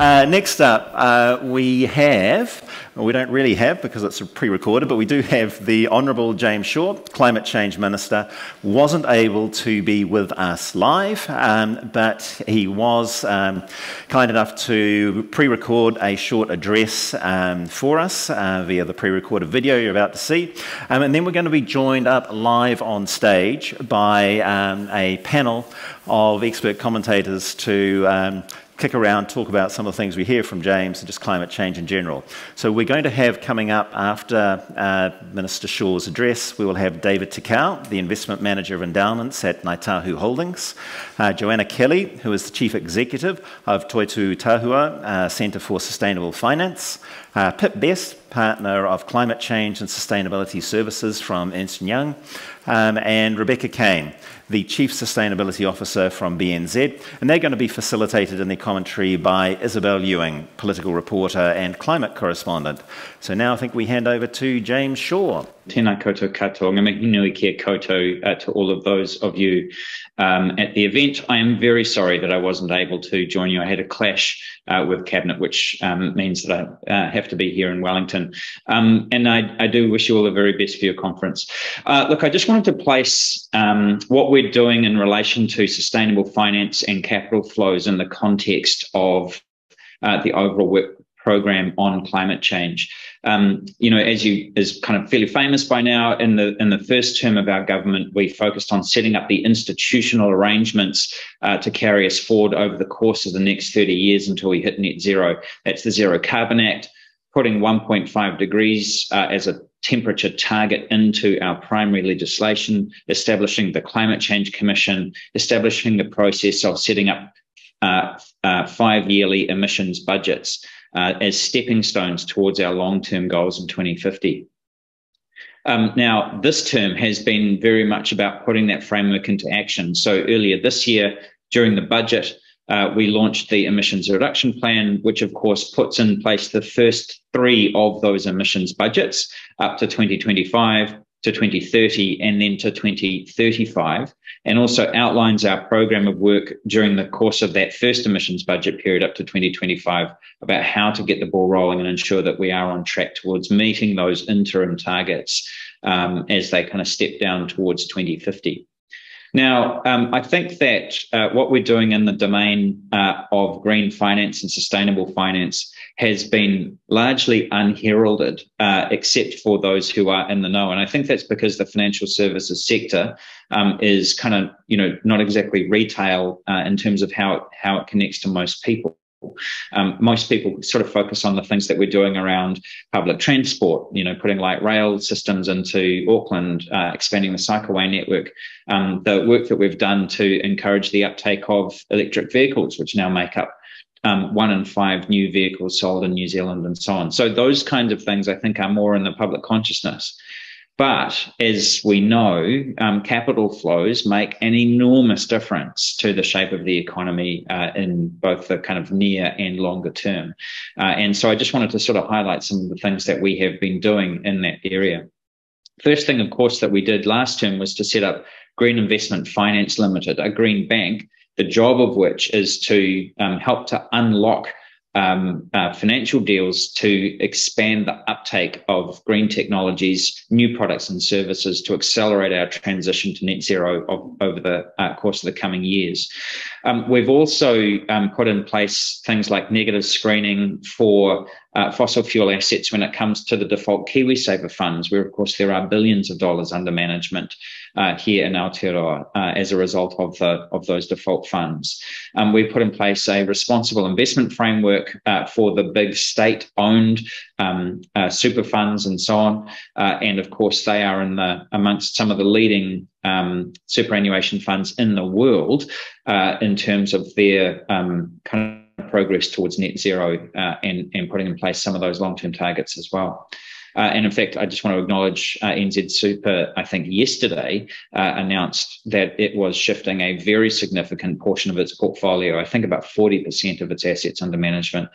Next up, we don't really have because it's pre-recorded, but we do have the Honourable James Shaw, Climate Change Minister. Wasn't able to be with us live, but he was kind enough to pre-record a short address for us via the pre-recorded video you're about to see. And then we're going to be joined up live on stage by a panel of expert commentators to kick around, talk about some of the things we hear from James and just climate change in general. So we're going to have coming up after Minister Shaw's address, we will have David Tikao, the Investment Manager of Endowments at Ngāi Tahu Holdings, Joanna Kelly, who is the Chief Executive of Toitu Tahua Centre for Sustainable Finance, Pip Best, Partner of Climate Change and Sustainability Services from Ernst & Young, and Rebecca Cain, the Chief Sustainability Officer from BNZ, and they're going to be facilitated in their commentary by Isobel Ewing, political reporter and climate correspondent. So now I think we hand over to James Shaw. Tēnā koutou katoa, ngā mihi nui kia koutou to all of those of you at the event. I am very sorry that I wasn't able to join you. I had a clash with Cabinet, which means that I have to be here in Wellington. And I do wish you all the very best for your conference. Look, I just wanted to place what we're doing in relation to sustainable finance and capital flows in the context of the overall work program on climate change. You know, as is kind of fairly famous by now, in the first term of our government, we focused on setting up the institutional arrangements to carry us forward over the course of the next 30 years until we hit net zero. That's the Zero Carbon Act, putting 1.5 degrees as a temperature target into our primary legislation, establishing the Climate Change Commission, establishing the process of setting up 5-yearly emissions budgets as stepping stones towards our long-term goals in 2050. Now, this term has been very much about putting that framework into action. So earlier this year, during the budget, we launched the Emissions Reduction Plan, which of course puts in place the first 3 of those emissions budgets up to 2025, to 2030, and then to 2035, and also outlines our program of work during the course of that first emissions budget period up to 2025 about how to get the ball rolling and ensure that we are on track towards meeting those interim targets as they kind of step down towards 2050. Now, I think that what we're doing in the domain of green finance and sustainable finance has been largely unheralded, except for those who are in the know. And I think that's because the financial services sector is kind of, you know, not exactly retail in terms of how it connects to most people. Most people sort of focus on the things that we're doing around public transport, you know, putting light rail systems into Auckland, expanding the cycleway network, the work that we've done to encourage the uptake of electric vehicles, which now make up 1 in 5 new vehicles sold in New Zealand and so on. So those kinds of things, I think, are more in the public consciousness. But as we know, capital flows make an enormous difference to the shape of the economy in both the kind of near and longer term. And so I just wanted to sort of highlight some of the things that we have been doing in that area. First thing, of course, that we did last term was to set up Green Investment Finance Limited, a green bank, the job of which is to help to unlock financial deals to expand the uptake of green technologies, new products and services to accelerate our transition to net zero over the course of the coming years. We've also put in place things like negative screening for fossil fuel assets when it comes to the default KiwiSaver funds, where of course there are billions of dollars under management here in Aotearoa as a result of those default funds. We put in place a responsible investment framework for the big state-owned super funds and so on. And of course, they are amongst some of the leading superannuation funds in the world in terms of their kind of progress towards net zero and putting in place some of those long-term targets as well. And in fact, I just want to acknowledge NZ Super, I think yesterday, announced that it was shifting a very significant portion of its portfolio, I think about 40% of its assets under management,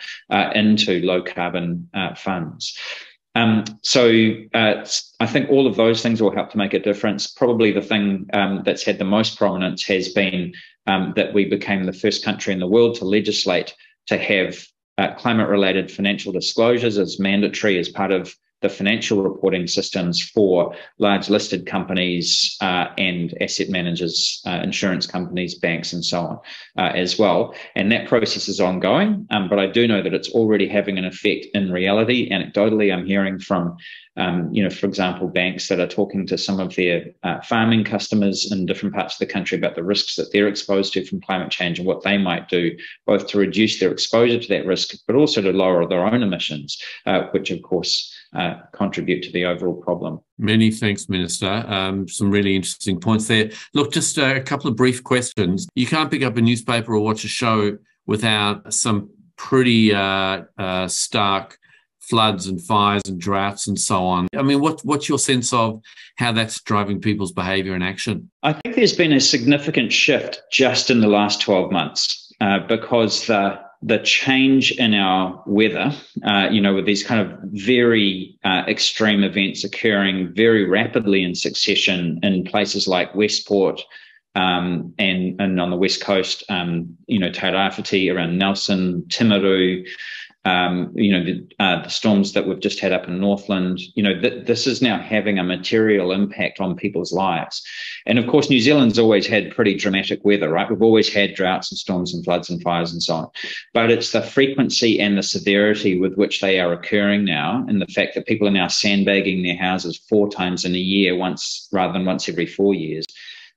into low carbon funds. So I think all of those things will help to make a difference. Probably the thing that's had the most prominence has been that we became the first country in the world to legislate to have climate-related financial disclosures as mandatory as part of the financial reporting systems for large listed companies and asset managers, insurance companies, banks, and so on as well. And that process is ongoing, but I do know that it's already having an effect in reality. Anecdotally, I'm hearing from, for example, banks that are talking to some of their farming customers in different parts of the country about the risks that they're exposed to from climate change and what they might do, both to reduce their exposure to that risk, but also to lower their own emissions, which, of course, contribute to the overall problem. Many thanks, Minister. Some really interesting points there. Look, just a couple of brief questions. You can't pick up a newspaper or watch a show without some pretty stark floods and fires and droughts and so on. I mean, what's your sense of how that's driving people's behaviour and action? I think there's been a significant shift just in the last 12 months because the change in our weather, with these kind of very extreme events occurring very rapidly in succession in places like Westport and on the West Coast, Te Rāwhiti, around Nelson, Timaru, the storms that we've just had up in Northland, this is now having a material impact on people's lives. And of course, New Zealand's always had pretty dramatic weather, right? We've always had droughts and storms and floods and fires and so on. But it's the frequency and the severity with which they are occurring now, and the fact that people are now sandbagging their houses 4 times in a year, rather than once every 4 years,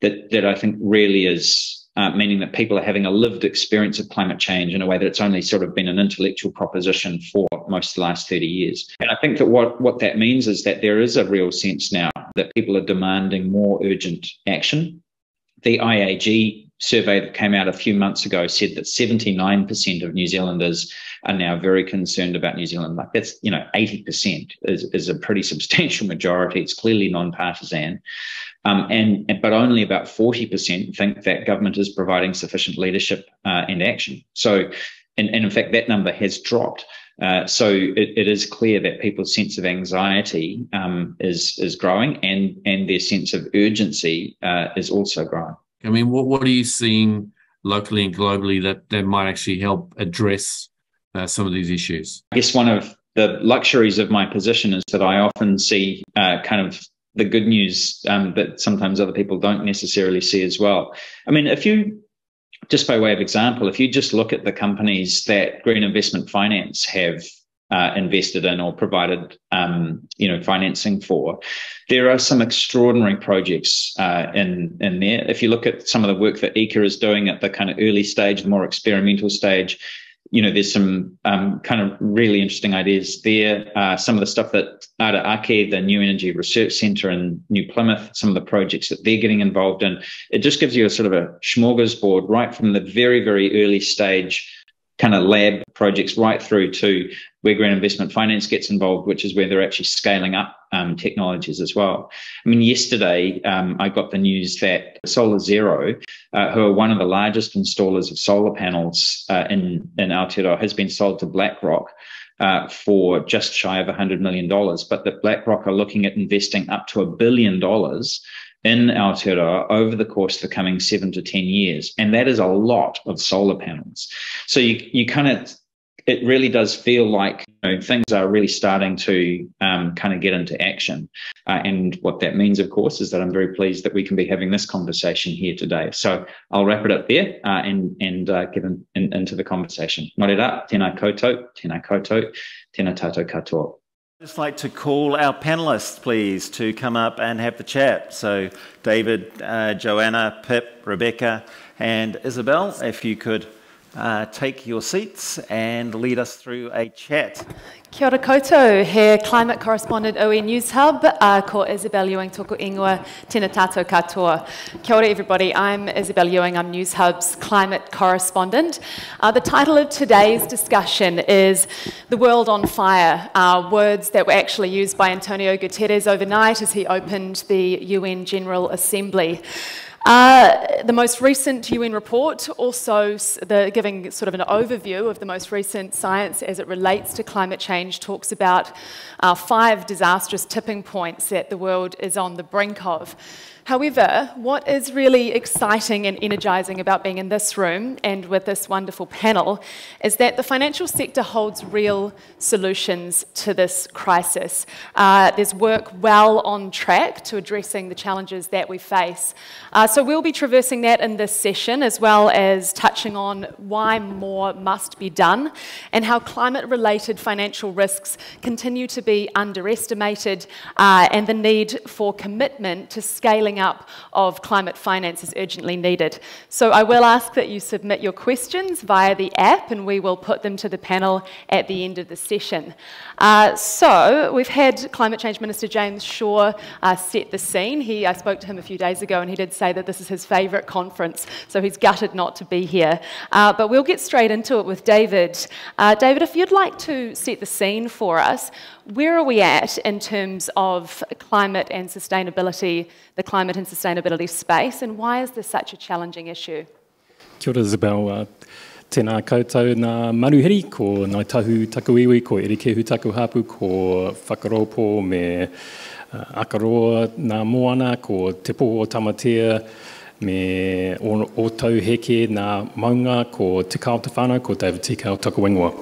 that I think really is meaning that people are having a lived experience of climate change in a way that it's only sort of been an intellectual proposition for most of the last 30 years. And I think that what that means is that there is a real sense now that people are demanding more urgent action. The IAG survey that came out a few months ago said that 79% of New Zealanders are now very concerned about New Zealand. Like that's, 80% is a pretty substantial majority. It's clearly non-partisan. But only about 40% think that government is providing sufficient leadership and action. So, and in fact, that number has dropped. So it is clear that people's sense of anxiety is growing, and their sense of urgency is also growing. I mean, what are you seeing locally and globally that might actually help address some of these issues? I guess one of the luxuries of my position is that I often see kind of the good news that sometimes other people don't necessarily see as well. I mean, if you, just by way of example, if you just look at the companies that Green Investment Finance have invested in or provided, financing for, there are some extraordinary projects in there. If you look at some of the work that ECA is doing at the kind of early stage, the more experimental stage, there's some kind of really interesting ideas there. Some of the stuff that Ara Ake, the New Energy Research Centre in New Plymouth, some of the projects that they're getting involved in, it just gives you a sort of a smorgasbord right from the very, very early stage kind of lab projects right through to where Green Investment Finance gets involved, which is where they're actually scaling up technologies as well. I mean, yesterday I got the news that Solar Zero, who are one of the largest installers of solar panels in Aotearoa, has been sold to BlackRock for just shy of $100 million, but that BlackRock are looking at investing up to $1 billion in Aotearoa over the course of the coming 7 to 10 years. And that is a lot of solar panels. So you kind of, it really does feel like things are really starting to kind of get into action. And what that means, of course, is that I'm very pleased that we can be having this conversation here today. So I'll wrap it up there and get into the conversation. Nō reira, tēnā koutou, tēnā koutou, tēnā tātou katoa. I'd just like to call our panellists, please, to come up and have the chat. So David, Joanna, Pip, Rebecca, and Isobel, if you could take your seats and lead us through a chat. Kia ora koutou, he climate correspondent Ewing News Hub, ko Isobel Ewing tōku ingoa, tēnā tātou katoa. Kia ora everybody, I'm Isobel Ewing, I'm News Hub's climate correspondent. The title of today's discussion is The World on Fire, words that were actually used by Antonio Guterres overnight as he opened the UN General Assembly. The most recent Ewing report also giving sort of an overview of the most recent science as it relates to climate change talks about 5 disastrous tipping points that the world is on the brink of. However, what is really exciting and energising about being in this room and with this wonderful panel is that the financial sector holds real solutions to this crisis. There's work well on track to addressing the challenges that we face. So we'll be traversing that in this session, as well as touching on why more must be done and how climate-related financial risks continue to be underestimated, and the need for commitment to scaling up of climate finance is urgently needed. So I will ask that you submit your questions via the app, and we will put them to the panel at the end of the session. So we've had Climate Change Minister James Shaw set the scene. I spoke to him a few days ago, and he did say that this is his favourite conference, so he's gutted not to be here. But we'll get straight into it with David. David, if you'd like to set the scene for us, where are we at in terms of climate and sustainability, the climate and sustainability space, and why is this such a challenging issue? Kia ora, Isobel. Tēnā koutou nā maruhiri ko Ngāi Tahu Takuiwi, ko Erikehu Taku Hapu, ko Whakaropo me Akaroa nā moana, ko Te Poho o Tamatea, me o tau heke nā maunga, ko Tikao te whānau, ko David Tikao Taku Ingoa.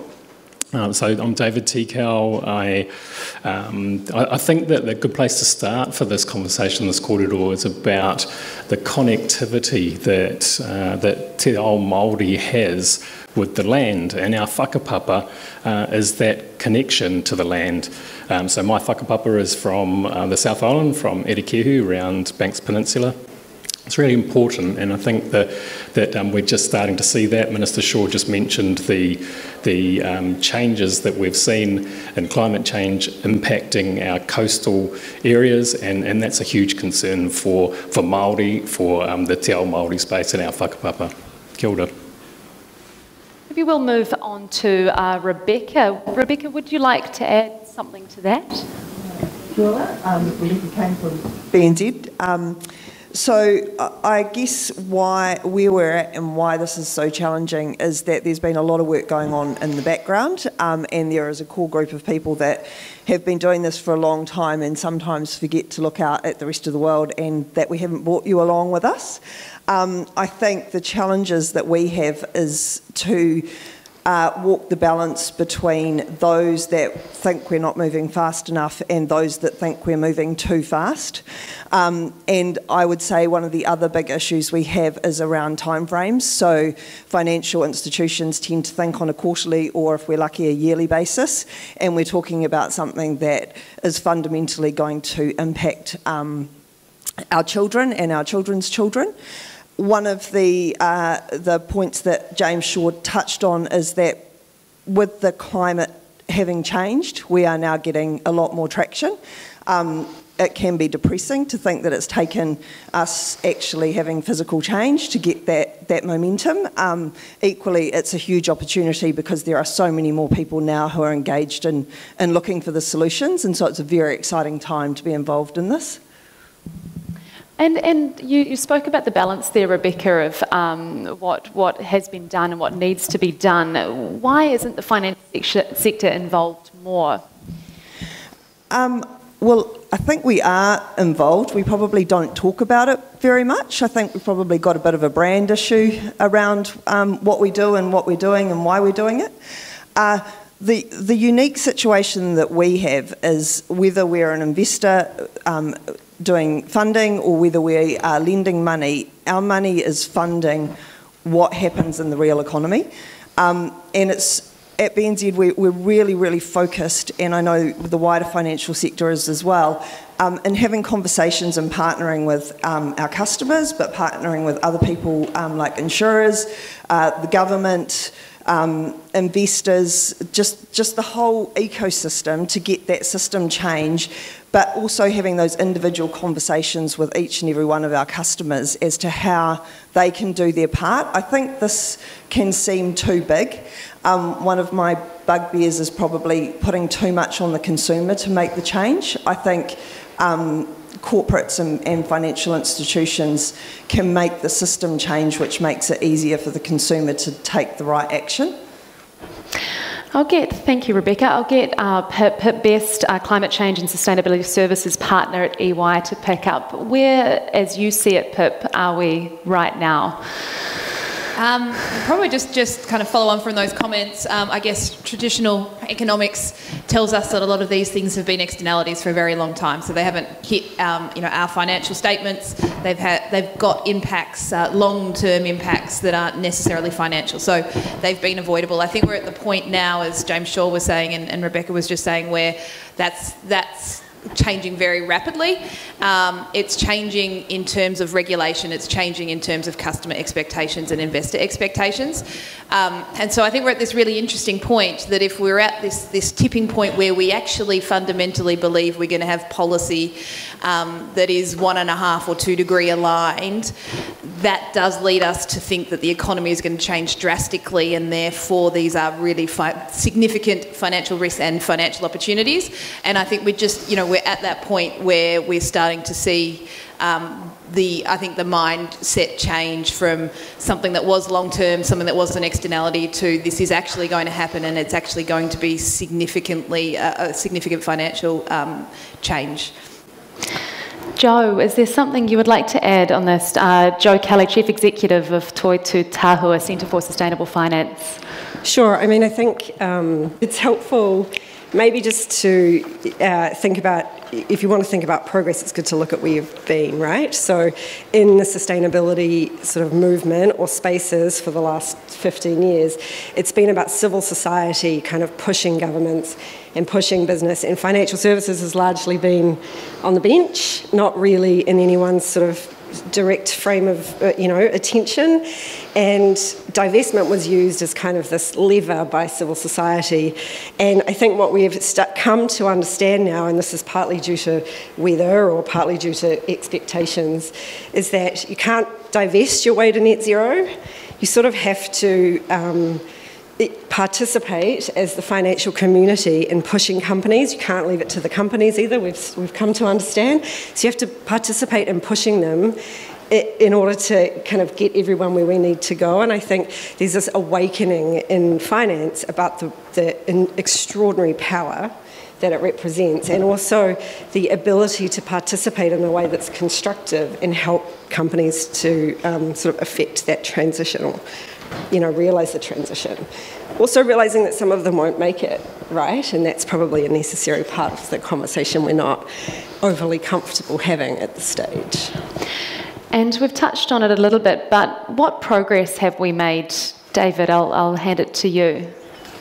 So I'm David Tikao. I think that the good place to start for this conversation, this corridor, is about the connectivity that Te Ao Māori has with the land, and our whakapapa is that connection to the land. So my whakapapa is from the South Island, from Erikehu, around Banks Peninsula. It's really important, and I think that we're just starting to see that. Minister Shaw just mentioned the changes that we've seen in climate change impacting our coastal areas, and that's a huge concern for Māori, for the Te Ao Māori space and our whakapapa. Kia ora. Maybe we'll move on to Rebecca. Rebecca, would you like to add something to that? Kia ora. Rebecca Cain from BNZ. So I guess where we're at and why this is so challenging is that there's been a lot of work going on in the background, and there is a core group of people that have been doing this for a long time and sometimes forget to look out at the rest of the world and that we haven't brought you along with us. I think the challenges that we have is to walk the balance between those that think we're not moving fast enough and those that think we're moving too fast. And I would say one of the other big issues we have is around timeframes. So financial institutions tend to think on a quarterly or, if we're lucky, a yearly basis. And we're talking about something that is fundamentally going to impact our children and our children's children. One of the points that James Shaw touched on is that with the climate having changed, we are now getting a lot more traction. It can be depressing to think that it's taken us actually having physical change to get that momentum. Equally, it's a huge opportunity because there are so many more people now who are engaged in looking for the solutions, and so it's a very exciting time to be involved in this. And you spoke about the balance there, Rebecca, of what has been done and what needs to be done. Why isn't the finance sector involved more? Well, I think we are involved. We probably don't talk about it very much. I think we've probably got a bit of a brand issue around what we do and what we're doing and why we're doing it. The unique situation that we have is whether we're an investor doing funding or whether we are lending money, our money is funding what happens in the real economy. And it's at BNZ we're really, really focused, and I know the wider financial sector is as well, in having conversations and partnering with our customers, but partnering with other people like insurers, the government, investors, just the whole ecosystem to get that system change, but also having those individual conversations with each and every one of our customers as to how they can do their part. I think this can seem too big. One of my bugbears is probably putting too much on the consumer to make the change. I think corporates and financial institutions can make the system change, which makes it easier for the consumer to take the right action? Thank you, Rebecca. I'll get our PIP Best, our Climate Change and Sustainability Services partner at EY to pick up. Where, as you see it, Pip, are we right now? Probably just kind of follow on from those comments. I guess traditional economics tells us that a lot of these things have been externalities for a very long time. So they haven't hit our financial statements. They've got impacts, long-term impacts that aren't necessarily financial. So they've been avoidable. I think we're at the point now, as James Shaw was saying and Rebecca was just saying, where that's changing very rapidly. It's changing in terms of regulation, it's changing in terms of customer expectations and investor expectations. And so I think we're at this really interesting point that if we're at this tipping point where we actually fundamentally believe we're going to have policy that is 1.5 or 2 degree aligned, that does lead us to think that the economy is going to change drastically, and therefore these are really significant financial risks and financial opportunities. And I think we're at that point where we're starting to see the mindset change from something that was long-term, something that was an externality, to this is actually going to happen, and it's actually going to be a significant financial change. Joe, is there something you would like to add on this? Joe Kelly, Chief Executive of Toi Tū Tahua Centre for Sustainable Finance. Sure. I mean, I think it's helpful maybe just to think about, if you want to think about progress, it's good to look at where you've been, right? So in the sustainability sort of movement or spaces for the last 15 years, it's been about civil society kind of pushing governments and pushing business, and financial services has largely been on the bench, not really in anyone's sort of direct frame of attention, and divestment was used as kind of this lever by civil society. And I think what we've come to understand now, and this is partly due to weather or partly due to expectations, is that you can't divest your way to net zero. You sort of have to participate as the financial community in pushing companies. You can't leave it to the companies either, we've come to understand. So you have to participate in pushing them in order to kind of get everyone where we need to go. And I think there's this awakening in finance about the extraordinary power that it represents, and also the ability to participate in a way that's constructive and help companies to sort of affect that transition, or realise the transition. Also realising that some of them won't make it, right? And that's probably a necessary part of the conversation we're not overly comfortable having at this stage. And we've touched on it a little bit, but what progress have we made? David, I'll hand it to you.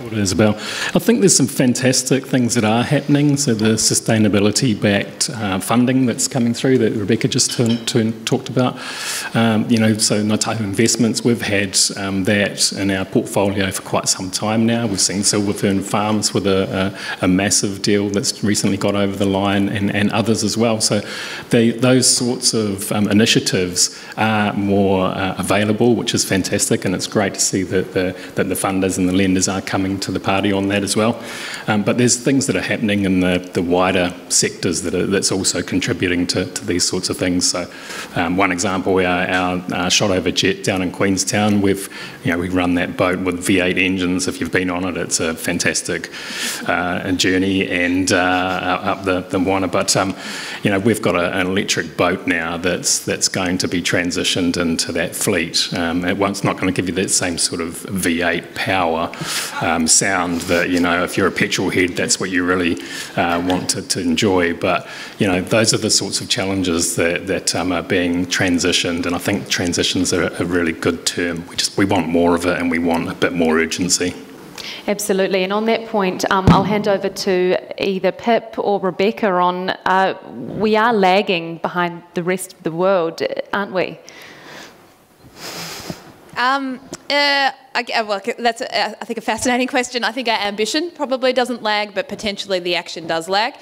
Isobel. I think there's some fantastic things that are happening. So the sustainability-backed funding that's coming through that Rebecca just talked about. So Ngāi Tahu Investments, we've had that in our portfolio for quite some time now. We've seen Silver Fern Farms with a massive deal that's recently got over the line, and others as well. So those sorts of initiatives are more available, which is fantastic, and it's great to see that the funders and the lenders are coming to the party on that as well. But there's things that are happening in the wider sectors that's also contributing to these sorts of things. So one example, our shot over jet down in Queenstown, we run that boat with V8 engines. If you've been on it, it's a fantastic journey and up the Moana. But we've got an electric boat now that's going to be transitioned into that fleet. It's not going to give you that same sort of V8 power sound that, if you're a petrol head, that's what you really want to enjoy. But, those are the sorts of challenges that are being transitioned, and I think transitions are a really good term. We want more of it, and we want a bit more urgency. Absolutely. And on that point, I'll hand over to either Pip or Rebecca on, we are lagging behind the rest of the world, aren't we? That's, I think, a fascinating question. I think our ambition probably doesn't lag, but potentially the action does lag.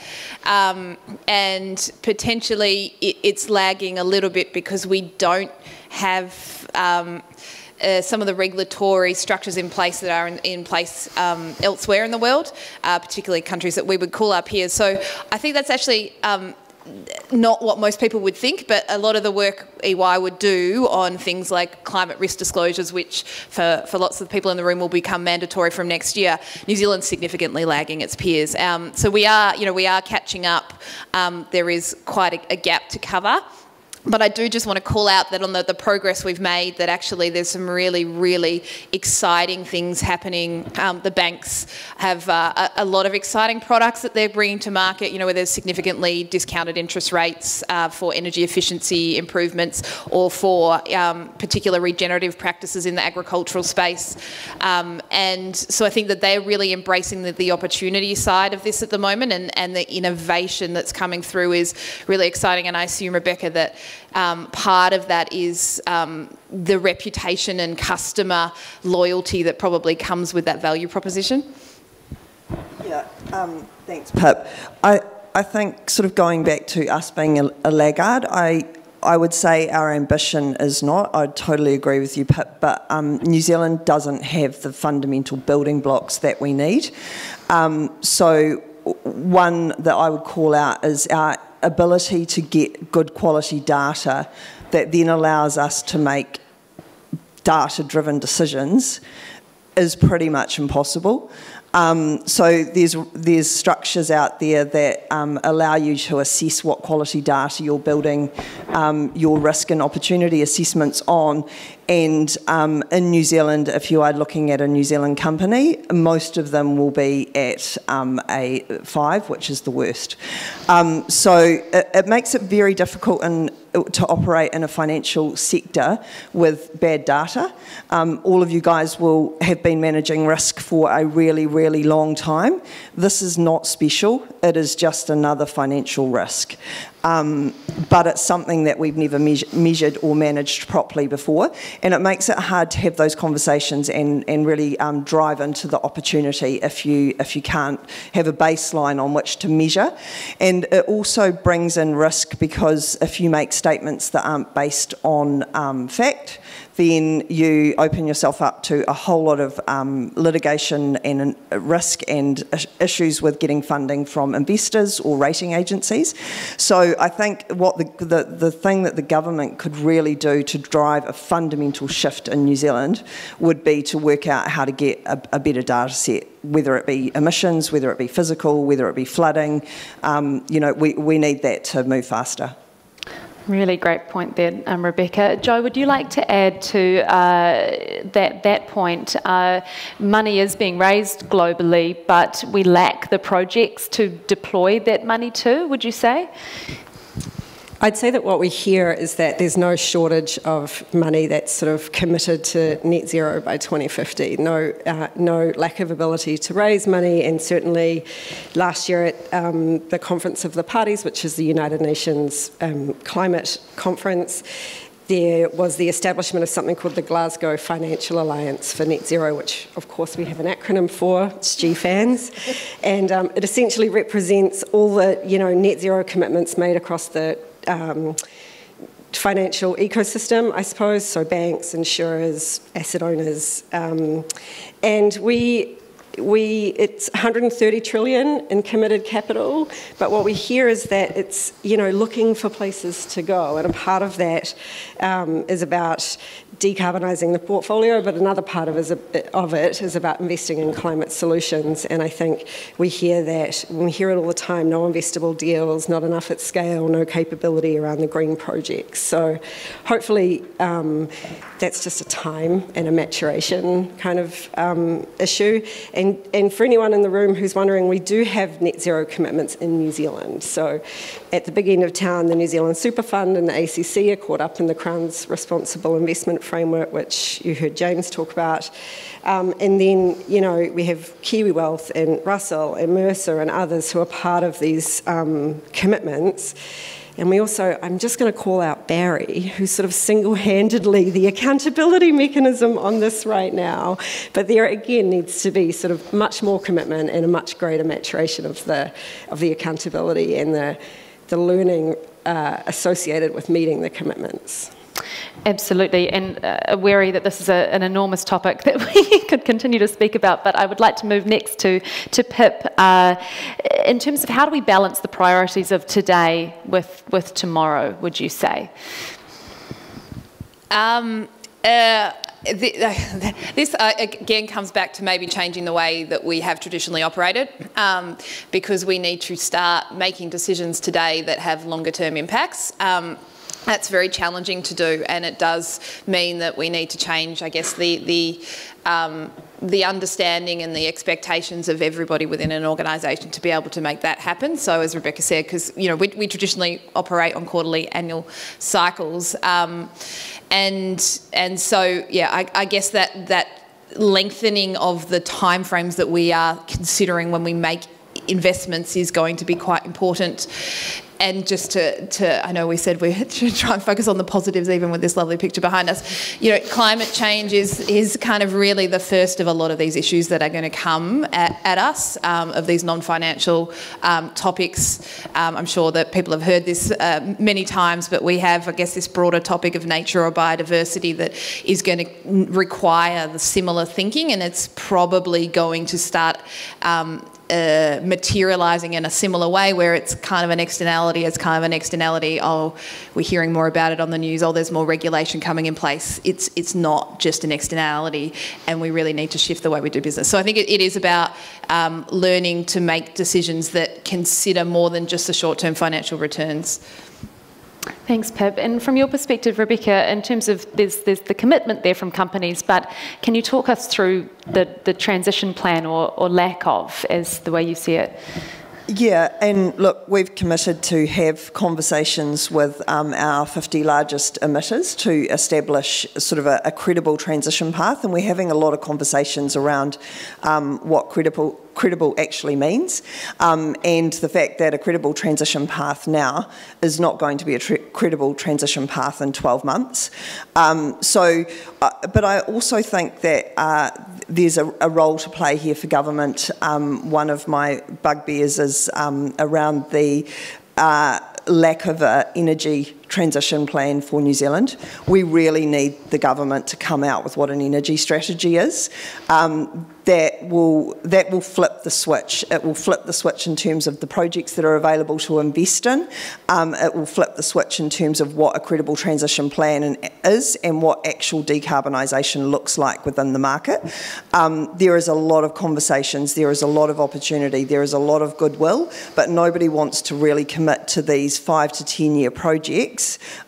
And potentially it's lagging a little bit because we don't have some of the regulatory structures in place that are in place elsewhere in the world, particularly countries that we would call our peers. So I think that's actually not what most people would think, but a lot of the work EY would do on things like climate risk disclosures, which for lots of the people in the room will become mandatory from next year, New Zealand's significantly lagging its peers. So we are catching up. There is quite a gap to cover. But I do just want to call out that on the progress we've made, that actually there's some really, really exciting things happening. The banks have a lot of exciting products that they're bringing to market, where there's significantly discounted interest rates for energy efficiency improvements or for particular regenerative practices in the agricultural space. And so I think that they're really embracing the opportunity side of this at the moment, and the innovation that's coming through is really exciting. And I assume, Rebecca, that part of that is the reputation and customer loyalty that probably comes with that value proposition. Yeah, thanks, Pip. I think sort of going back to us being a laggard, I would say our ambition is not. I totally agree with you, Pip, but New Zealand doesn't have the fundamental building blocks that we need. So one that I would call out is our ability to get good quality data that then allows us to make data-driven decisions is pretty much impossible. So there's structures out there that allow you to assess what quality data you're building your risk and opportunity assessments on. And in New Zealand, if you are looking at a New Zealand company, most of them will be at a 5, which is the worst. So it makes it very difficult to operate in a financial sector with bad data. All of you guys will have been managing risk for a really, really long time. This is not special. It is just another financial risk. But it's something that we've never measured or managed properly before, and it makes it hard to have those conversations and really drive into the opportunity if you can't have a baseline on which to measure. And it also brings in risk, because if you make statements that aren't based on fact, then you open yourself up to a whole lot of litigation and risk and issues with getting funding from investors or rating agencies. So I think what the thing that the government could really do to drive a fundamental shift in New Zealand would be to work out how to get a better data set, whether it be emissions, whether it be physical, whether it be flooding. We need that to move faster. Really great point there, Rebecca. Jo, would you like to add to that point? Money is being raised globally, but we lack the projects to deploy that money to, would you say? I'd say that what we hear is that there's no shortage of money that's sort of committed to net zero by 2050. No lack of ability to raise money, and certainly last year at the Conference of the Parties, which is the United Nations Climate Conference, there was the establishment of something called the Glasgow Financial Alliance for Net Zero, which of course we have an acronym for, it's GFANS, and it essentially represents all the net zero commitments made across the financial ecosystem, I suppose, so banks, insurers, asset owners, and it's 130 trillion in committed capital, but what we hear is that it's looking for places to go, and a part of that is about decarbonising the portfolio, but another part of it is about investing in climate solutions. And I think we hear that, we hear it all the time, no investable deals, not enough at scale, no capability around the green projects. So hopefully that's just a time and a maturation kind of issue. And for anyone in the room who's wondering, we do have net zero commitments in New Zealand. So at the big end of town, the New Zealand Super Fund and the ACC are caught up in the Crown's responsible investment framework, which you heard James talk about. And then, we have Kiwi Wealth and Russell and Mercer and others who are part of these commitments. And we also, I'm just going to call out Barry, who's sort of single-handedly the accountability mechanism on this right now. But there again needs to be sort of much more commitment and a much greater maturation of the accountability and the learning associated with meeting the commitments. Absolutely, and wary that this is an enormous topic that we could continue to speak about, but I would like to move next to Pip. In terms of how do we balance the priorities of today with tomorrow, would you say? This again comes back to maybe changing the way that we have traditionally operated, because we need to start making decisions today that have longer term impacts. That's very challenging to do, and it does mean that we need to change, I guess, the understanding and the expectations of everybody within an organisation to be able to make that happen. So, as Rebecca said, because we traditionally operate on quarterly, annual cycles, and so I guess that lengthening of the timeframes that we are considering when we make investments is going to be quite important. And just to, I know we said we should try and focus on the positives even with this lovely picture behind us. Climate change is kind of really the first of a lot of these issues that are going to come at us, of these non-financial topics. I'm sure that people have heard this many times, but we have, I guess, this broader topic of nature or biodiversity that is going to require the similar thinking, and it's probably going to start materialising in a similar way, where it's kind of an externality. Oh, we're hearing more about it on the news. Oh, there's more regulation coming in place. It's not just an externality, and we really need to shift the way we do business. So I think it is about learning to make decisions that consider more than just the short-term financial returns. Thanks, Pip. And from your perspective, Rebecca, in terms of there's the commitment there from companies, but can you talk us through the transition plan or lack of, as the way you see it? Yeah, and look, we've committed to have conversations with our 50 largest emitters to establish sort of a credible transition path, and we're having a lot of conversations around what credible actually means, and the fact that a credible transition path now is not going to be a credible transition path in 12 months. But I also think that there's a role to play here for government. One of my bugbears is around the lack of an energy transition plan for New Zealand. We really need the government to come out with what an energy strategy is. That will flip the switch. It will flip the switch in terms of the projects that are available to invest in. It will flip the switch in terms of what a credible transition plan is and what actual decarbonisation looks like within the market. There is a lot of conversations, there is a lot of opportunity, there is a lot of goodwill, but nobody wants to really commit to these 5 to 10 year projects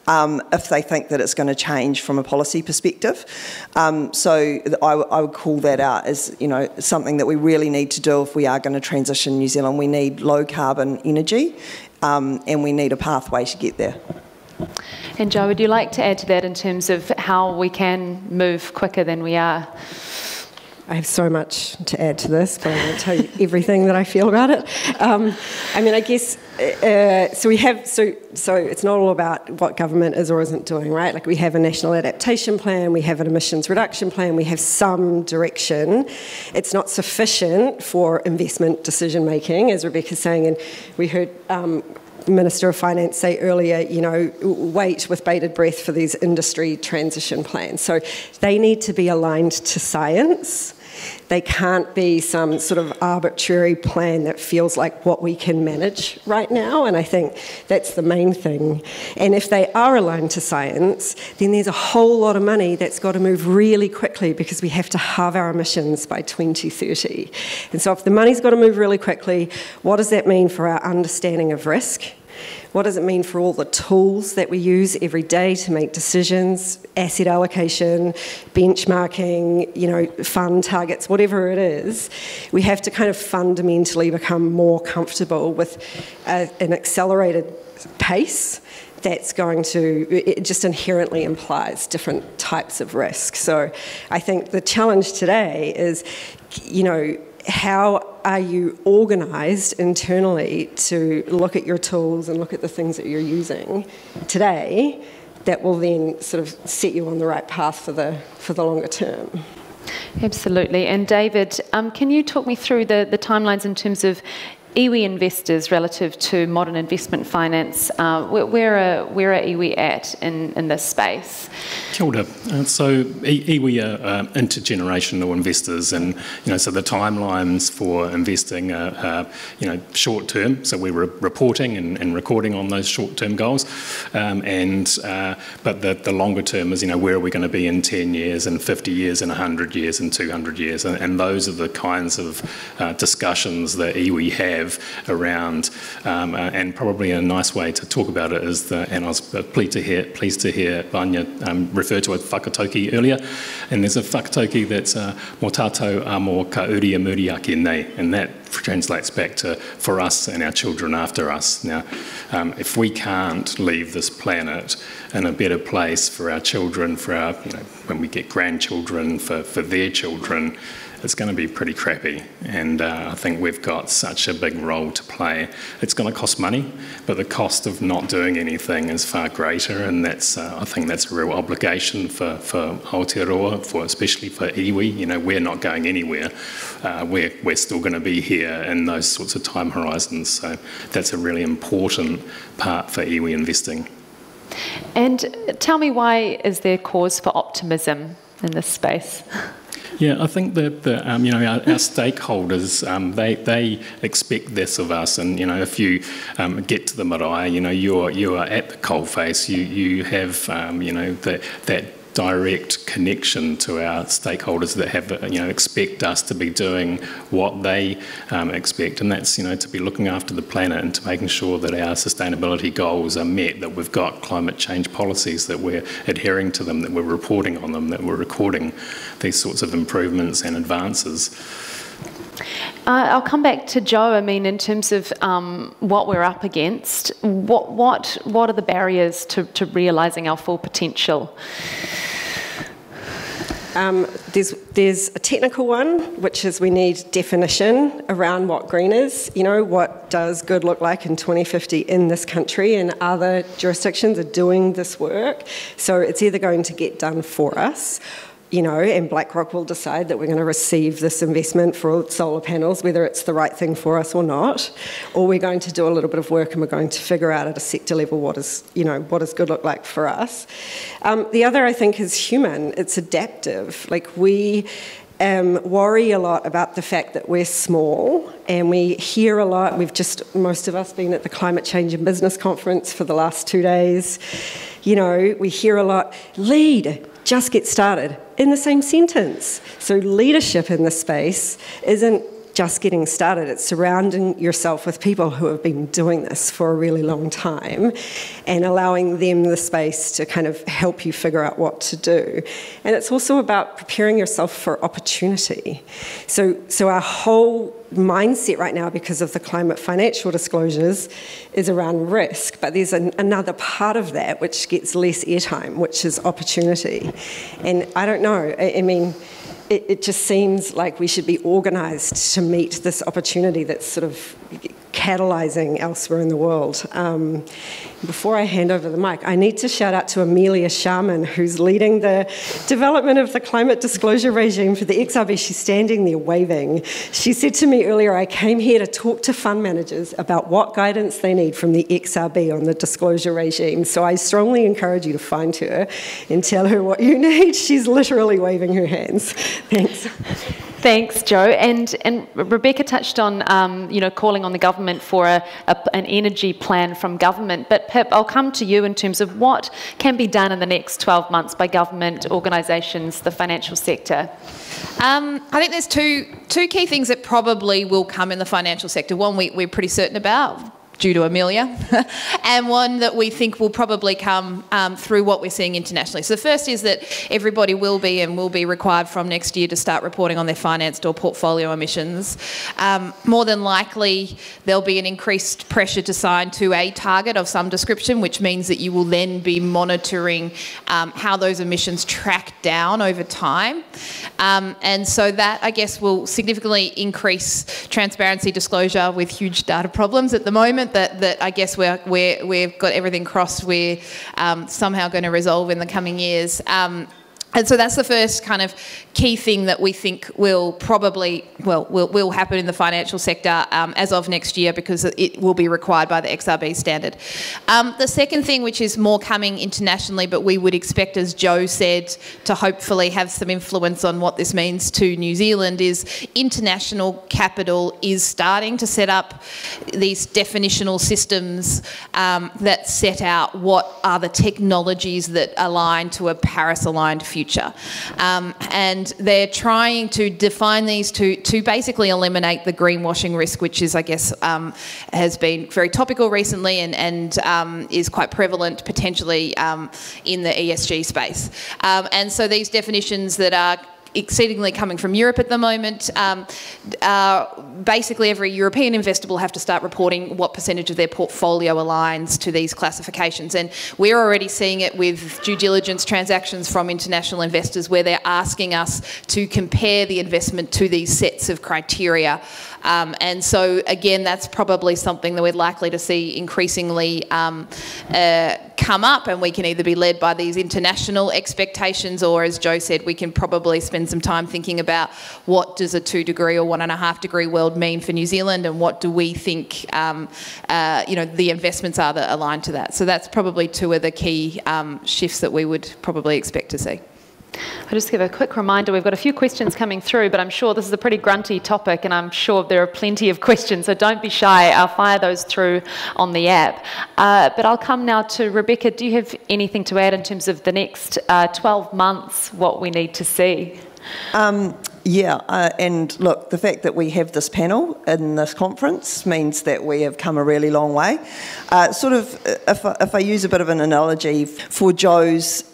if they think that it's going to change from a policy perspective. So I would call that out as something that we really need to do if we are going to transition New Zealand. We need low carbon energy, and we need a pathway to get there. And Jo, would you like to add to that in terms of how we can move quicker than we are? I have so much to add to this, but I won't tell you everything that I feel about it. I guess, so it's not all about what government is or isn't doing, right? Like, we have a national adaptation plan, we have an emissions reduction plan, we have some direction. It's not sufficient for investment decision making, as Rebecca's saying, and we heard Minister of Finance say earlier, wait with bated breath for these industry transition plans. So they need to be aligned to science. They can't be some sort of arbitrary plan that feels like what we can manage right now, and I think that's the main thing. And if they are aligned to science, then there's a whole lot of money that's got to move really quickly, because we have to halve our emissions by 2030. And so if the money's got to move really quickly, what does that mean for our understanding of risk? What does it mean for all the tools that we use every day to make decisions, asset allocation, benchmarking, fund targets, whatever it is? We have to kind of fundamentally become more comfortable with an accelerated pace that's going to, it just inherently implies different types of risk. So I think the challenge today is, how are you organised internally to look at your tools and look at the things that you're using today that will then sort of set you on the right path for the longer term? Absolutely. And David, can you talk me through the timelines in terms of iwi investors relative to modern investment finance, where are iwi at in this space? Kia ora. So iwi are intergenerational investors, and so the timelines for investing are short term. So we're reporting and recording on those short term goals, but the longer term is where are we going to be in 10 years, and 50 years, and 100 years, and 200 years, and those are the kinds of discussions that iwi have around, and probably a nice way to talk about it is and I was pleased to hear Vanya refer to a whakatauki earlier, and there's a whakatauki that's mō tātou amo ka uri a muri ake nei, and that translates back to for us and our children after us. Now, if we can't leave this planet in a better place for our children, for our, when we get grandchildren, for their children, it's going to be pretty crappy, and I think we've got such a big role to play. It's going to cost money, but the cost of not doing anything is far greater, and that's I think that's a real obligation for Aotearoa, especially for iwi. We're not going anywhere. We're still going to be here in those sorts of time horizons, so that's a really important part for iwi investing. And tell me, why is there cause for optimism in this space? Yeah, I think that our stakeholders, they expect this of us, and if you get to the marae, you are at the coalface. You have that direct connection to our stakeholders that have expect us to be doing what they expect, and that's to be looking after the planet and to making sure that our sustainability goals are met, that we've got climate change policies, that we're adhering to them, that we're reporting on them, that we're recording these sorts of improvements and advances. I'll come back to Joe. I mean, in terms of what we're up against, what are the barriers to realising our full potential? There's a technical one, which is we need definition around what green is. What does good look like in 2050 in this country, and other jurisdictions are doing this work. So it's either going to get done for us, and BlackRock will decide that we're going to receive this investment for solar panels, whether it's the right thing for us or not, or we're going to do a little bit of work and we're going to figure out at a sector level what does good look like for us. The other, I think, is human. It's adaptive. We worry a lot about the fact that we're small, and we hear a lot. Most of us been at the Climate Change and Business Conference for the last 2 days. We hear a lot, lead, just get started, in the same sentence. So leadership in this space isn't just getting started, it's surrounding yourself with people who have been doing this for a really long time and allowing them the space to kind of help you figure out what to do. And it's also about preparing yourself for opportunity. So our whole mindset right now, because of the climate financial disclosures, is around risk, but there's another part of that which gets less airtime, which is opportunity. And I don't know, I mean, it just seems like we should be organised to meet this opportunity that's sort of catalysing elsewhere in the world. Before I hand over the mic, I need to shout out to Amelia Sharman, who's leading the development of the climate disclosure regime for the XRB. She's standing there waving. She said to me earlier, I came here to talk to fund managers about what guidance they need from the XRB on the disclosure regime. So I strongly encourage you to find her and tell her what you need. She's literally waving her hands. Thanks. Thanks, Joe. And Rebecca touched on, calling on the government for an energy plan from government. But Pip, I'll come to you in terms of what can be done in the next 12 months by government, organisations, the financial sector. I think there's two key things that probably will come in the financial sector. One we're pretty certain about, due to Amelia, and one that we think will probably come through what we're seeing internationally. So the first is that everybody will be required from next year to start reporting on their financed or portfolio emissions. More than likely, there'll be an increased pressure to sign to a target of some description, which means that you will then be monitoring how those emissions track down over time. And so that, I guess, will significantly increase transparency disclosure with huge data problems at the moment that I guess we've got everything crossed we're somehow going to resolve in the coming years. And so that's the first kind of key thing that we think will probably, will happen in the financial sector as of next year, because it will be required by the XRB standard. The second thing, which is more coming internationally, but we would expect, as Joe said, to hopefully have some influence on what this means to New Zealand, is international capital is starting to set up these definitional systems that set out what are the technologies that align to a Paris-aligned future. And they're trying to define these to basically eliminate the greenwashing risk, which is, I guess, has been very topical recently and is quite prevalent potentially in the ESG space. And so these definitions that are exceedingly coming from Europe at the moment. Basically, every European investor will have to start reporting what percentage of their portfolio aligns to these classifications. And we're already seeing it with due diligence transactions from international investors, where they're asking us to compare the investment to these sets of criteria. And so, again, that's probably something that we're likely to see increasingly come up, and we can either be led by these international expectations, or, as Joe said, we can probably spend some time thinking about what does a 2 degree or 1.5 degree world mean for New Zealand, and what do we think the investments are that align to that. So that's probably two of the key shifts that we would probably expect to see. I'll just give a quick reminder, we've got a few questions coming through, but I'm sure this is a pretty grunty topic, and I'm sure there are plenty of questions, so don't be shy. I'll fire those through on the app. But I'll come now to Rebecca. Do you have anything to add in terms of the next 12 months, what we need to see? And look, the fact that we have this panel in this conference means that we have come a really long way. If I use a bit of an analogy for Joe's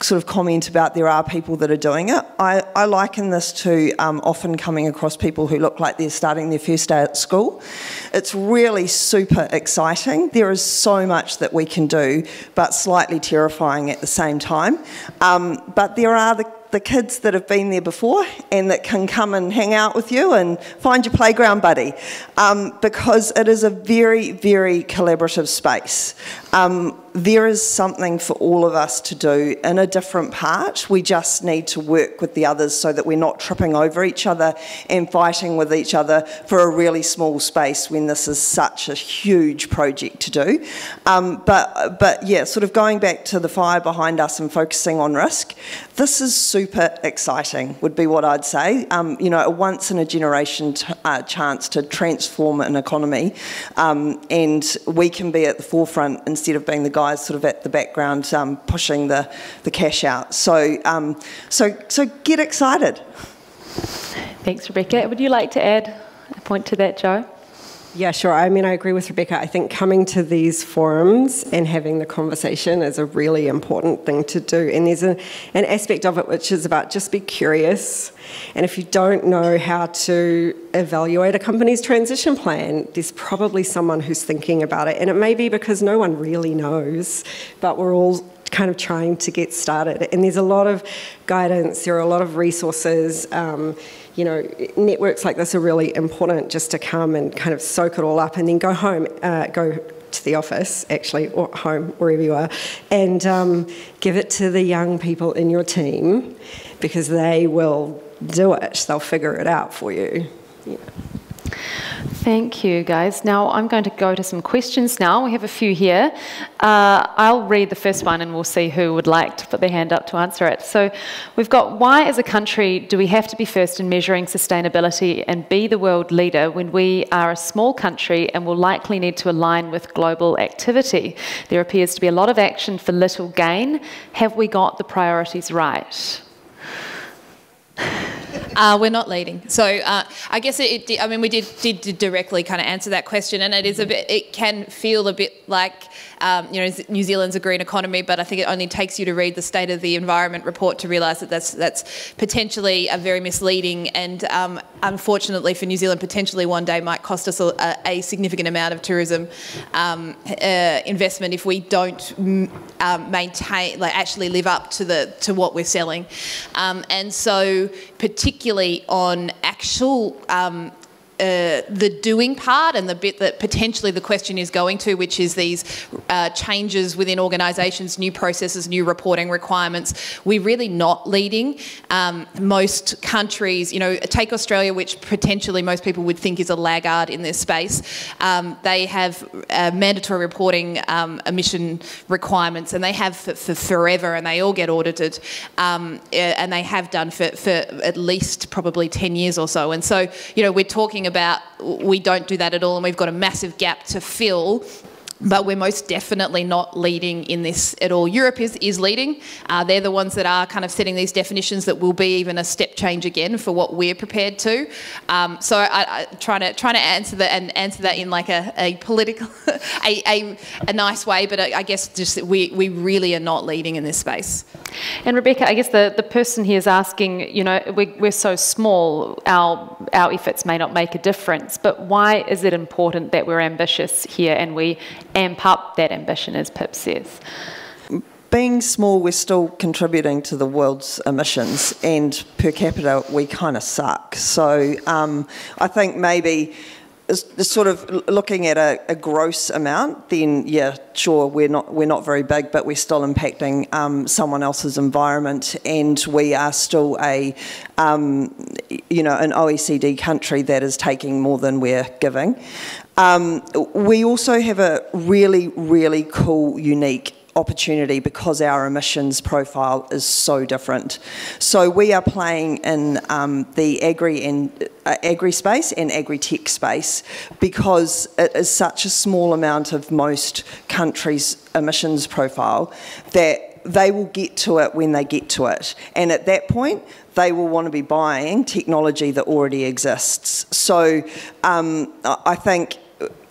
sort of comment about there are people that are doing it, I liken this to often coming across people who look like they're starting their first day at school. It's really super exciting. There is so much that we can do, but slightly terrifying at the same time. But there are the kids that have been there before and that can come and hang out with you and find your playground buddy, because it is a very, very collaborative space. There is something for all of us to do in a different part. We just need to work with the others so that we're not tripping over each other and fighting with each other for a really small space when this is such a huge project to do. But yeah, sort of going back to the fire behind us and focusing on risk, this is super exciting, would be what I'd say. A once-in-a-generation chance to transform an economy, and we can be at the forefront instead of being the guys sort of at the background pushing the cash out. So get excited. Thanks, Rebecca. Would you like to add a point to that, Joe? Yeah, sure. I mean, I agree with Rebecca. I think coming to these forums and having the conversation is a really important thing to do. And there's an aspect of it which is about just be curious. And if you don't know how to evaluate a company's transition plan, there's probably someone who's thinking about it. And it may be because no one really knows, but we're all kind of trying to get started. And there's a lot of guidance, there are a lot of resources. Networks like this are really important, just to come and kind of soak it all up and then go home, go to the office, actually, or home, wherever you are, and give it to the young people in your team, because they will do it. They'll figure it out for you. Yeah. Thank you, guys. Now I'm going to go to some questions now. We have a few here. I'll read the first one and we'll see who would like to put their hand up to answer it. So we've got, why as a country do we have to be first in measuring sustainability and be the world leader when we are a small country and will likely need to align with global activity? There appears to be a lot of action for little gain. Have we got the priorities right? We're not leading. So I guess we did directly kind of answer that question, and it can feel a bit like, New Zealand's a green economy, but I think it only takes you to read the State of the Environment report to realise that that's potentially a very misleading, and unfortunately for New Zealand, potentially one day might cost us a significant amount of tourism investment if we don't maintain, actually live up to what we're selling, and so particularly on actual the doing part and the bit that potentially the question is going to, which is these changes within organisations, new processes, new reporting requirements, we're really not leading. Most countries, you know, take Australia, which potentially most people would think is a laggard in this space. They have mandatory reporting emission requirements, and they have for forever, and they all get audited, and they have done for at least probably 10 years or so. And so, you know, we're talking about we don't do that at all, and we've got a massive gap to fill, but we're most definitely not leading in this at all. Europe is leading. They're the ones that are kind of setting these definitions that will be even a step change again for what we're prepared to. So I trying to answer that and answer that in like a political, a nice way, but I guess just we really are not leading in this space. And Rebecca, I guess the person here is asking, you know, we're so small, our efforts may not make a difference, but why is it important that we're ambitious here and we amp up that ambition, as Pip says? Being small, we're still contributing to the world's emissions, and per capita, we kind of suck. So I think maybe sort of looking at a gross amount, then yeah, sure, we're not very big, but we're still impacting someone else's environment, and we are still a you know, an OECD country that is taking more than we're giving. We also have a really, really cool, unique opportunity because our emissions profile is so different. So we are playing in the agri space and agri-tech space because it is such a small amount of most countries' emissions profile that they will get to it when they get to it. And at that point, they will want to be buying technology that already exists. So I think,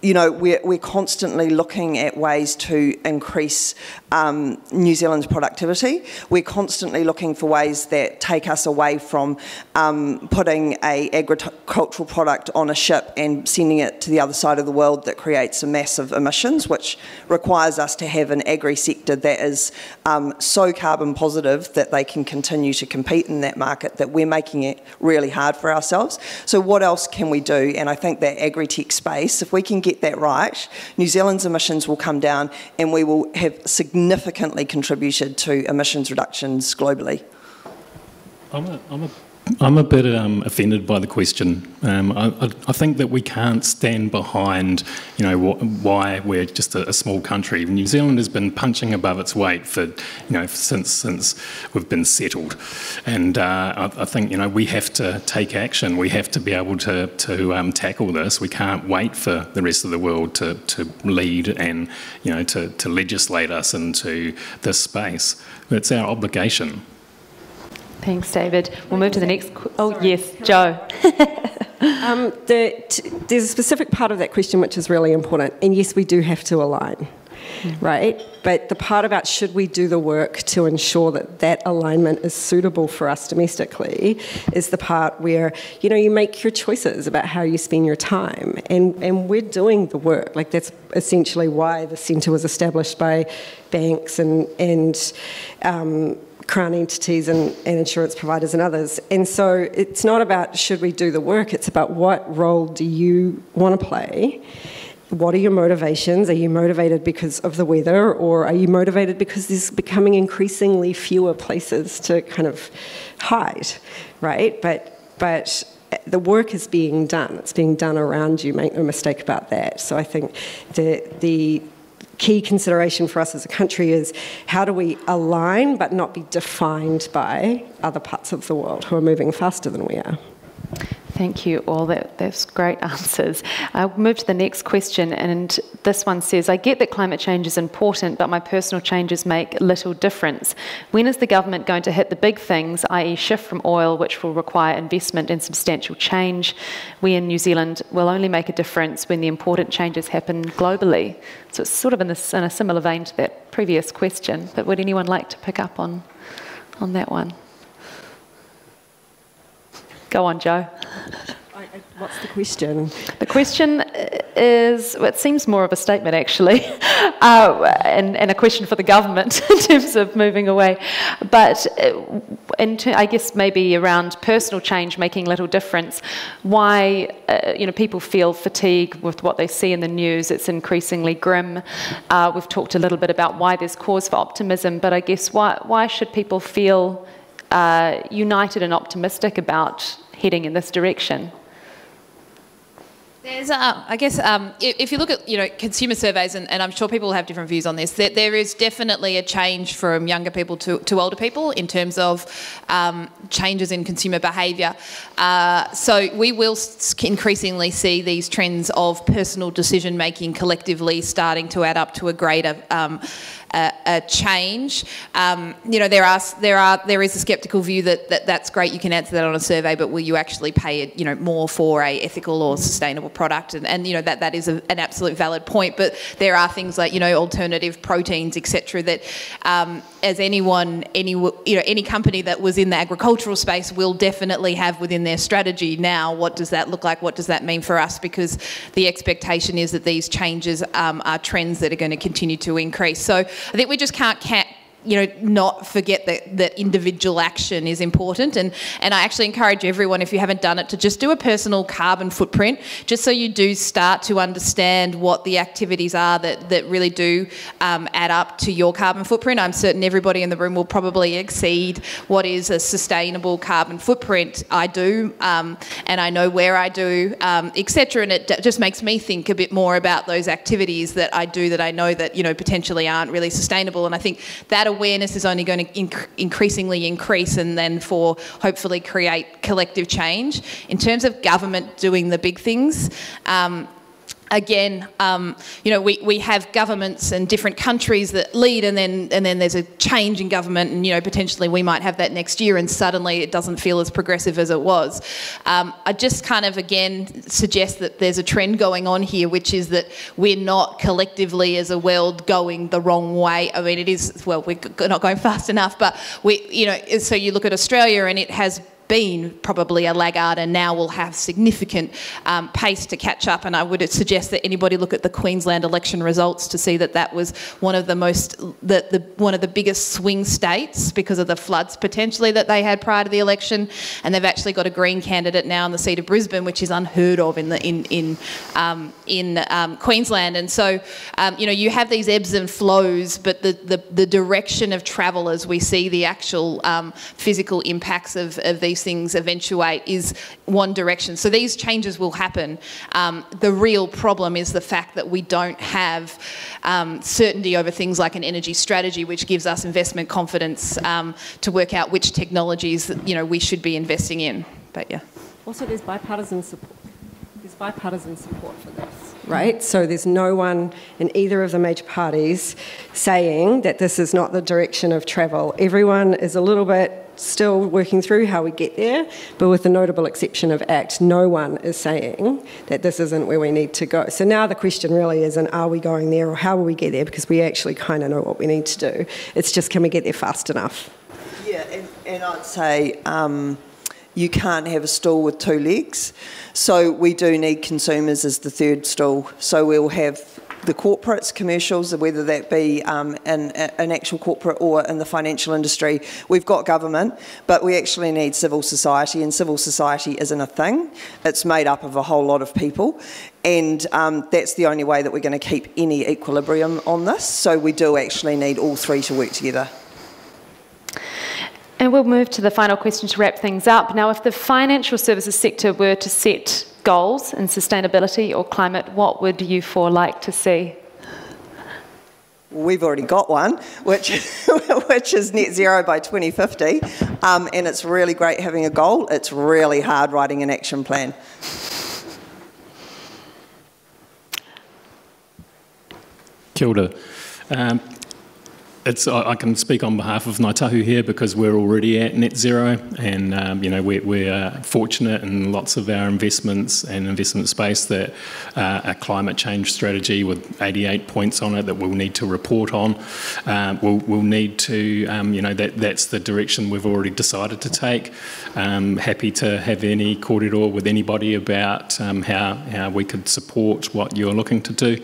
you know, we're constantly looking at ways to increase New Zealand's productivity. We're constantly looking for ways that take us away from putting an agricultural product on a ship and sending it to the other side of the world that creates a massive emissions, which requires us to have an agri-sector that is so carbon positive that they can continue to compete in that market, that we're making it really hard for ourselves. So what else can we do? And I think that agri-tech space, if we can get that right, New Zealand's emissions will come down and we will have significantly contributed to emissions reductions globally. I'm a bit offended by the question. I think that we can't stand behind, you know, why we're just a small country. New Zealand has been punching above its weight for, you know, since we've been settled, and I think, you know, we have to take action. We have to be able to tackle this. We can't wait for the rest of the world to lead and, you know, to legislate us into this space. It's our obligation. Thanks, David. We'll move to the next. Oh, yes, Joe. There's a specific part of that question which is really important, and yes, we do have to align, right? But the part about should we do the work to ensure that that alignment is suitable for us domestically is the part where, you know, you make your choices about how you spend your time, and we're doing the work. Like, that's essentially why the centre was established by banks and Crown entities and insurance providers and others. And so it's not about should we do the work, it's about what role do you want to play? What are your motivations? Are you motivated because of the weather, or are you motivated because there's becoming increasingly fewer places to kind of hide, right? But the work is being done. It's being done around you, make no mistake about that. So I think the key consideration for us as a country is how do we align but not be defined by other parts of the world who are moving faster than we are. Thank you all. That's great answers. I'll move to the next question, and this one says, I get that climate change is important, but my personal changes make little difference. When is the government going to hit the big things, i.e. shift from oil, which will require investment and substantial change? We in New Zealand will only make a difference when the important changes happen globally. So it's sort of in a similar vein to that previous question, but would anyone like to pick up on that one? Go on, Joe. What's the question? The question is, well, it seems more of a statement actually, and a question for the government in terms of moving away. But I guess maybe around personal change making little difference, why people feel fatigue with what they see in the news. It's increasingly grim. We've talked a little bit about why there's cause for optimism, but I guess why should people feel united and optimistic about heading in this direction? There's, I guess, if you look at consumer surveys, and I'm sure people have different views on this, there is definitely a change from younger people to older people in terms of changes in consumer behaviour. So we will increasingly see these trends of personal decision making collectively starting to add up to a greater a change. There is a sceptical view that's great. You can answer that on a survey, but will you actually pay more for a ethical or sustainable product? And that is an absolute valid point. But there are things like alternative proteins, etc. That as any company that was in the agricultural space will definitely have within their strategy. Now, what does that look like? What does that mean for us? Because the expectation is that these changes are trends that are going to continue to increase. So I think we just can't not forget that individual action is important. And I actually encourage everyone, if you haven't done it, to just do a personal carbon footprint, just so you do start to understand what the activities are that really do add up to your carbon footprint. I'm certain everybody in the room will probably exceed what is a sustainable carbon footprint. I do, and I know where I do, etc. And it just makes me think a bit more about those activities that I do that I know that potentially aren't really sustainable. And I think that awareness is only going to increasingly increase, and then for hopefully create collective change. In terms of government doing the big things, again, we have governments and different countries that lead, and then there's a change in government, and potentially we might have that next year, and suddenly it doesn't feel as progressive as it was. I just kind of again suggest that there's a trend going on here, which is that we're not collectively as a world going the wrong way. I mean, it is, well, we're not going fast enough, but so you look at Australia, and it has been probably a laggard, and now will have significant pace to catch up. And I would suggest that anybody look at the Queensland election results to see that was one of the one of the biggest swing states because of the floods potentially that they had prior to the election. And they've actually got a Green candidate now in the seat of Brisbane, which is unheard of in Queensland. And so you have these ebbs and flows, but the direction of travel as we see the actual physical impacts of these things eventuate is one direction. So these changes will happen. The real problem is the fact that we don't have certainty over things like an energy strategy, which gives us investment confidence to work out which technologies we should be investing in. But yeah. Also, there's bipartisan support. There's bipartisan support for this, right? So there's no one in either of the major parties saying that this is not the direction of travel. Everyone is a little bit still working through how we get there, but with the notable exception of ACT, no one is saying that this isn't where we need to go. So now the question really isn't, are we going there, or how will we get there? Because we actually kind of know what we need to do. It's just, can we get there fast enough? Yeah, and I'd say you can't have a stool with two legs. So we do need consumers as the third stool. So we'll have the corporates, commercials, whether that be an actual corporate or in the financial industry. We've got government, but we actually need civil society, and civil society isn't a thing. It's made up of a whole lot of people, and that's the only way that we're going to keep any equilibrium on this. So we do actually need all three to work together. And we'll move to the final question to wrap things up. Now, if the financial services sector were to set goals in sustainability or climate, what would you four like to see? We've already got one, which is net zero by 2050, and it's really great having a goal. It's really hard writing an action plan. Kia ora. I can speak on behalf of Ngāi Tahu here because we're already at net zero, and we're fortunate in lots of our investments and investment space that a climate change strategy with 88 points on it that we'll need to report on. We'll need to, that's the direction we've already decided to take. Happy to have any kōrero with anybody about how we could support what you're looking to do.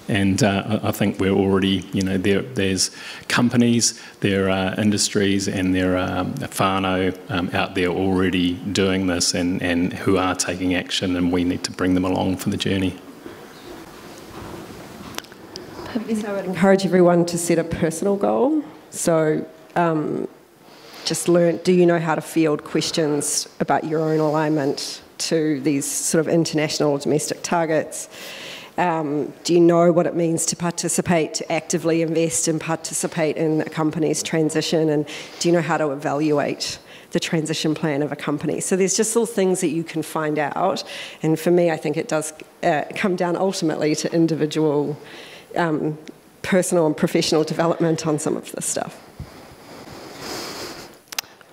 And I think we're already, there's companies, there are industries, and there are whānau out there already doing this and who are taking action, and we need to bring them along for the journey. So I would encourage everyone to set a personal goal. So just learn, do you know how to field questions about your own alignment to these sort of international or domestic targets? Do you know what it means to participate, to actively invest and participate in a company's transition? And do you know how to evaluate the transition plan of a company? So there's just little things that you can find out. And for me, I think it does come down ultimately to individual personal and professional development on some of this stuff.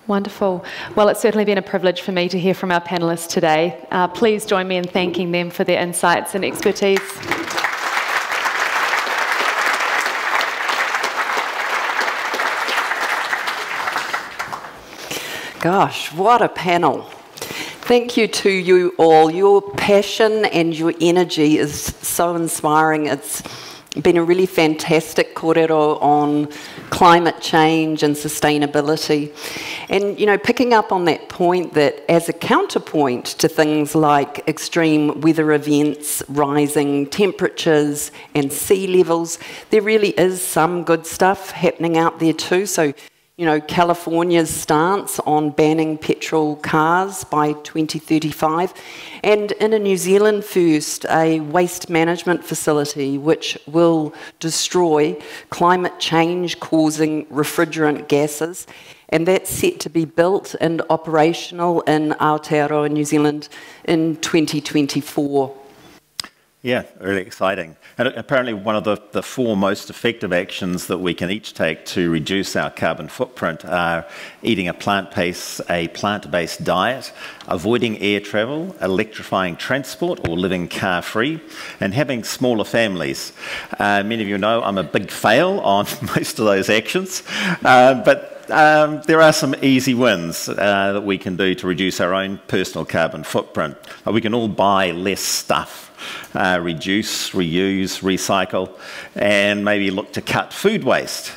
Wonderful. Well, it's certainly been a privilege for me to hear from our panellists today. Please join me in thanking them for their insights and expertise. Gosh, what a panel. Thank you to you all. Your passion and your energy is so inspiring. It's been a really fantastic kōrero on climate change and sustainability. And, picking up on that point that as a counterpoint to things like extreme weather events, rising temperatures and sea levels, there really is some good stuff happening out there too. So, California's stance on banning petrol cars by 2035, and in a New Zealand first, a waste management facility which will destroy climate change causing refrigerant gases, and that's set to be built and operational in Aotearoa, New Zealand in 2024. Yeah, really exciting. And apparently one of the four most effective actions that we can each take to reduce our carbon footprint are eating a plant-based diet, avoiding air travel, electrifying transport or living car-free, and having smaller families. Many of you know I'm a big fail on most of those actions, but there are some easy wins that we can do to reduce our own personal carbon footprint. We can all buy less stuff. Reduce, reuse, recycle, and maybe look to cut food waste.